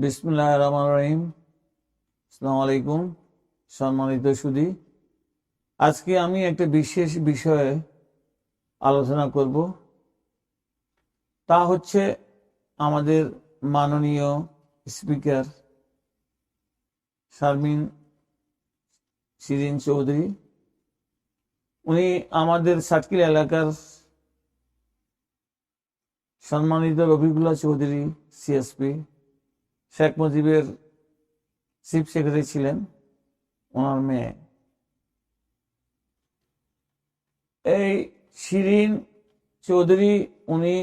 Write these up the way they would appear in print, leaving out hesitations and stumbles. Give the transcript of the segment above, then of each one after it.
বিসমিল্লাহির রহমানির রহিম। আসসালামু আলাইকুম সম্মানিত সুধী। আজকে আমি একটা বিশেষ বিষয়ে আলোচনা করব, তা হচ্ছে আমাদের মাননীয় স্পিকার শারমিন শিরিন চৌধুরী। উনি আমাদের সার্কিল এলাকার সম্মানিত রফিকুল্লাহ চৌধুরী সিএসপি, শেখ মুজিবের চিফ সেক্রেটারি ছিলেন, ওনার মেয়ে। এই শিরিন চৌধুরী উনি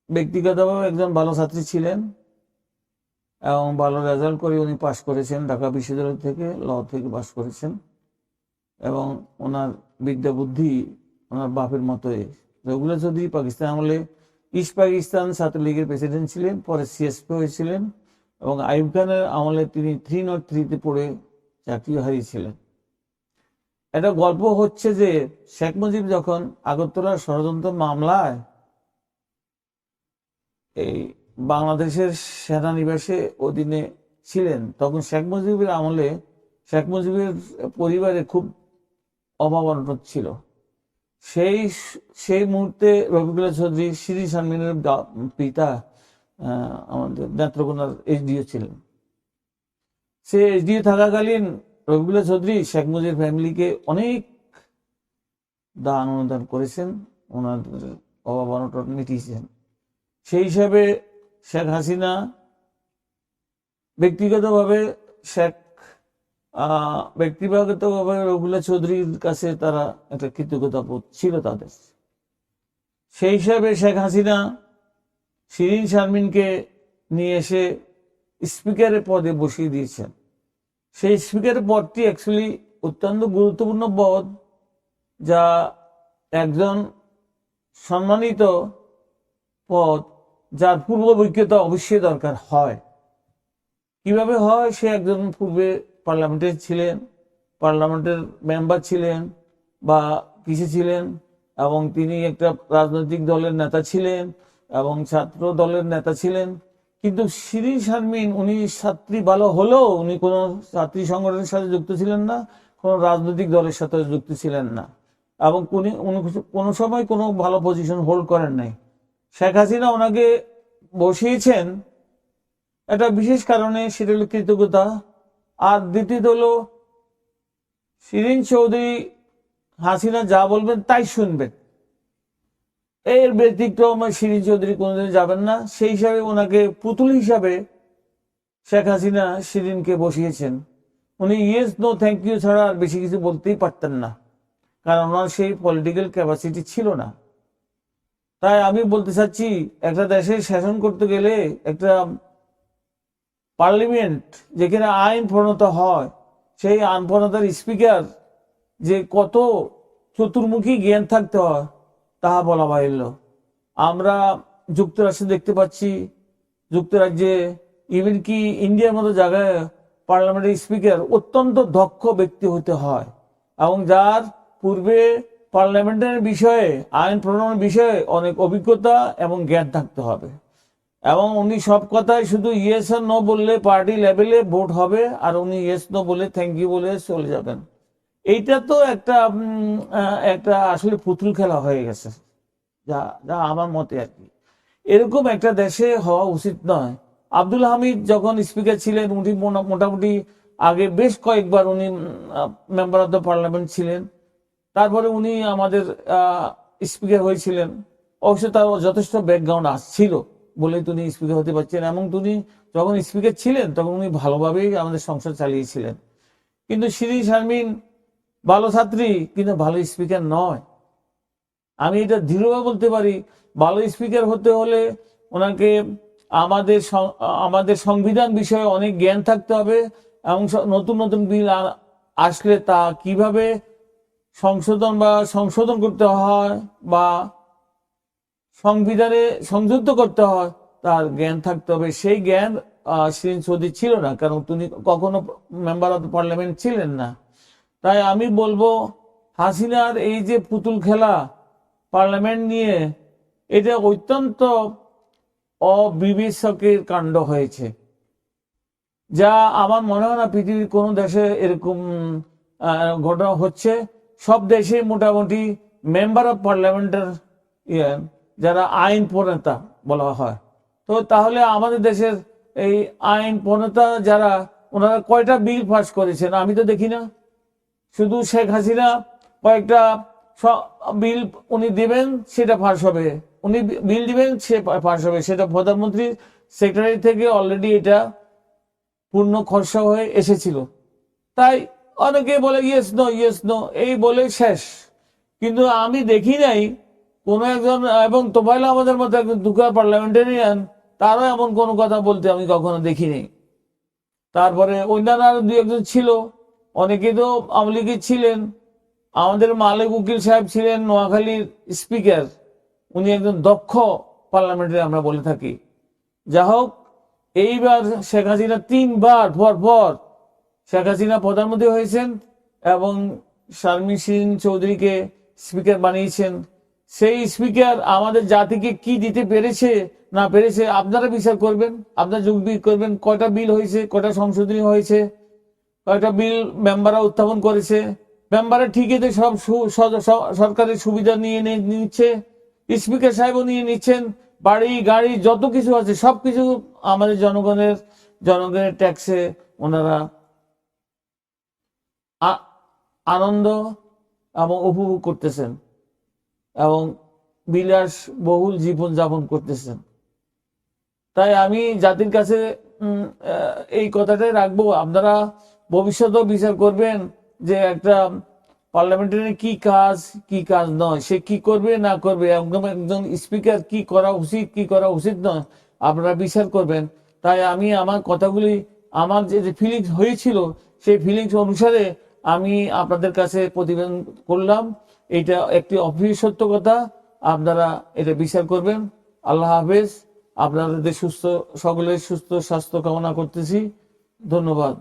ব্যক্তিগতভাবে একজন ভালো ছাত্রী ছিলেন এবং ভালো রেজাল্ট করে উনি পাশ করেছেন, ঢাকা বিশ্ববিদ্যালয় থেকে ল থেকে পাশ করেছেন এবং ওনার বিদ্যা বুদ্ধি ওনার বাপের মতোই। রফিকুল্লাহ চৌধুরী পাকিস্তান আমলে ইস্ট পাকিস্তান ছাত্রলীগের প্রেসিডেন্ট ছিলেন, পরে সিএসপি হয়েছিলেন এবং আইয়ুব খানের আমলে তিনি 303-তে পড়ে চাকরিও হারিয়েছিলেন। একটা গল্প হচ্ছে যে শেখ মুজিব যখন আগরতলার ষড়যন্ত্র মামলায় এই বাংলাদেশের সেনানিবাসে অধীনে ছিলেন, তখন শেখ মুজিবের আমলে শেখ মুজিবের পরিবারে খুব অভাব অনটন ছিল। সেই মুহূর্তে রফিকুল্লাহ চৌধুরী শিরিন শারমিনের পিতা আমাদের নেত্রকোনার এসডিও ছিলেন। সে এসডিও থাকাকালীন রফিকুল্লাহ চৌধুরী শেখ মুজিবের ফ্যামিলিকে অনেক দান অনুদান করেছেন, ওনাদের অভাব অনটন মিটিয়েছেন। সেই হিসাবে শেখ হাসিনা ব্যক্তিগতভাবে রফিকুল্লাহ চৌধুরীর কাছে তারা একটা কৃতজ্ঞতা বোধ ছিল তাদের। সেই হিসাবে শেখ হাসিনা শিরিন শারমিনকে নিয়ে এসে স্পিকারের পদে বসিয়ে দিয়েছেন। সেই স্পিকারের পদটি অ্যাকচুয়ালি অত্যন্ত গুরুত্বপূর্ণ পদ, যা একজন সম্মানিত পদ, যার পূর্ব অভিজ্ঞতা অবশ্যই দরকার হয়। কিভাবে হয়? সে একজন পূর্বে পার্লামেন্টে ছিলেন, পার্লামেন্টের মেম্বার ছিলেন বা কিছু ছিলেন, এবং তিনি একটা রাজনৈতিক দলের নেতা ছিলেন এবং ছাত্র দলের নেতা ছিলেন। কিন্তু শিরিন শারমিন উনি ছাত্রী ভালো হলেও উনি কোনো ছাত্রী সংগঠনের সাথে যুক্ত ছিলেন না, কোনো রাজনৈতিক দলের সাথে যুক্ত ছিলেন না এবং উনি কোনো সময় কোনো ভালো পজিশন হোল্ড করেন নাই। শেখ হাসিনা ওনাকে বসিয়েছেন একটা বিশেষ কারণে, সেটা হলো কৃতজ্ঞতা। আর দ্বিতীয়ত হলো শিরিন চৌধুরী হাসিনা যা বলবেন তাই শুনবেন, এর ব্যতিক্রম শিরিন চৌধুরী কোনোদিন যাবেন না। সেই হিসাবে ওনাকে পুতুল হিসাবে শেখ হাসিনা শিরিনকে বসিয়েছেন। উনি ইয়েস নো থ্যাংক ইউ ছাড়া আর বেশি কিছু বলতেই পারতেন না, কারণ ওনার সেই পলিটিক্যাল ক্যাপাসিটি ছিল না। তাই আমি বলতে চাচ্ছি, একটা দেশে শাসন করতে গেলে একটা পার্লামেন্ট যেখানে আইন প্রণত হয়, সেই আইন প্রণতার স্পিকার যে কত চতুর্মুখী জ্ঞান থাকতে হয় তাহা বলা বাহুল্য। আমরা যুক্তরাষ্ট্রে দেখতে পাচ্ছি, যুক্তরাজ্যে ইভেন কি ইন্ডিয়ার মতো জায়গায় পার্লামেন্টের স্পিকার অত্যন্ত দক্ষ ব্যক্তি হতে হয় এবং যার পূর্বে পার্লামেন্টের বিষয়ে আইন প্রণয়নের বিষয়ে অনেক অভিজ্ঞতা এবং জ্ঞান থাকতে হবে। এবং উনি সব কথায় শুধু ইয়েস আর নো বললে পার্টি লেভেলে ভোট হবে, আর উনি ইয়েস নো বলে থ্যাংক ইউ বলে চলে যাবেন। এইটা তো একটা আসলে পুতুল খেলা হয়ে গেছে, যা যা আমার মতে আর কি। এরকম একটা দেশে হওয়া উচিত নয়। আব্দুল হামিদ যখন স্পিকার ছিলেন, উনি মোটামুটি আগে বেশ কয়েকবার উনি মেম্বার অফ দ্য পার্লামেন্ট ছিলেন, তারপরে উনি আমাদের স্পিকার হয়েছিলেন। অবশ্য তার যথেষ্ট ব্যাকগ্রাউন্ড আসছিল বলেই তিনি স্পিকার হতে পারছেন, এবং তিনি যখন স্পিকার ছিলেন তখন উনি ভালোভাবেই আমাদের সংসদ চালিয়েছিলেন। কিন্তু শিরিন শারমিন ভালো ছাত্রী কিন্তু ভালো স্পিকার নয়। আমি এটা দৃঢ়ভাবে বলতে পারি, ভালো স্পিকার হতে হলে ওনাকে আমাদের সংবিধান বিষয়ে অনেক জ্ঞান থাকতে হবে এবং নতুন নতুন বিল আসলে তা কিভাবে সংশোধন করতে হয় বা সংবিধানে সংযুক্ত করতে হয় তার জ্ঞান থাকতে হবে। সেই জ্ঞান শিরিন চৌধুরী ছিল না, কারণ তিনি কখনো মেম্বার অফ পার্লামেন্ট ছিলেন না। তাই আমি বলবো, হাসিনার এই যে পুতুল খেলা পার্লামেন্ট নিয়ে, এটা অত্যন্ত অবিবেচকের কাণ্ড হয়েছে, যা আমার মনে হয় না পৃথিবীর কোনো দেশে এরকম ঘটনা হচ্ছে। সব দেশে মোটামুটি মেম্বার অফ পার্লামেন্টের যারা আইন প্রণেতা বলা হয়, তো তাহলে আমাদের দেশের এই আইন প্রণেতা যারা, ওনারা কয়টা বিল পাস করেছেন আমি তো দেখি না। শুধু শেখ হাসিনা কয়েকটা বিল উনি দিবেন, সেটা পাস হবে, উনি বিল দিবেন সে পাস হবে, সেটা প্রধানমন্ত্রী সেক্রেটারি থেকে অলরেডি এটা পূর্ণ খসড়া হয়ে এসেছিল। তাই অনেকে বলে ইয়েস নো এই বলে শেষ। কিন্তু আমি দেখি নাই কোন একজন, এবং তোফায়েল আমাদের মতো একজন দুঃখা পার্লামেন্টারিয়ান, তারও এমন কোনো কথা বলতে আমি কখনো দেখিনি। তারপরে অন্যান্য আরো দুই একজন ছিল, অনেকে তো আওয়ামী লীগের ছিলেন। আমাদের মালিক উকিল সাহেব ছিলেন নোয়াখালীর স্পিকার, উনি একজন দক্ষ পার্লামেন্টারি আমরা বলে থাকি। যা হোক, এইবার শেখ হাসিনা 3 বার পর শেখ হাসিনা প্রধানমন্ত্রী হয়েছেন এবং শারমিন শিরিন চৌধুরীকে স্পিকার বানিয়েছেন। সেই স্পিকার আমাদের জাতিকে কি দিতে পেরেছে না পেরেছে আপনারা বিচার করবেন, আপনারা যোগ করবেন। কয়টা বিল হয়েছে, কয়টা সংশোধনী হয়েছে, কয়টা বিল মেম্বাররা উত্থাপন করেছে, মেম্বাররা ঠিকই তো সব সরকারের সুবিধা নিয়ে নিচ্ছে, স্পিকার সাহেবও নিয়ে নিচ্ছেন, বাড়ি গাড়ি যত কিছু আছে সবকিছু আমাদের জনগণের ট্যাক্সে ওনারা আনন্দ এবং উপভোগ করতেছেন এবং বিলাস বহুল জীবন যাপন করতেছেন। তাই আমি জাতির কাছে এই কথাটাই রাখবো, আপনারা ভবিষ্যতেও বিচার করবেন যে একটা পার্লামেন্টারি কি কাজ নয়, সে কি করবে না করবে, একজন স্পিকার কি করা উচিত কি করা উচিত নয়, আপনারা বিচার করবেন। তাই আমি আমার কথাগুলি, আমার যে ফিলিংস হয়েছিল সেই ফিলিংস অনুসারে আমি আপনাদের কাছে প্রতিবেদন করলাম। এটা একটি অপ্রিয় সত্য কথা, আপনারা এটা বিচার করবেন। আল্লাহ হাফেজ। আপনাদের সকলের সুস্থ স্বাস্থ্য কামনা করতেছি। ধন্যবাদ।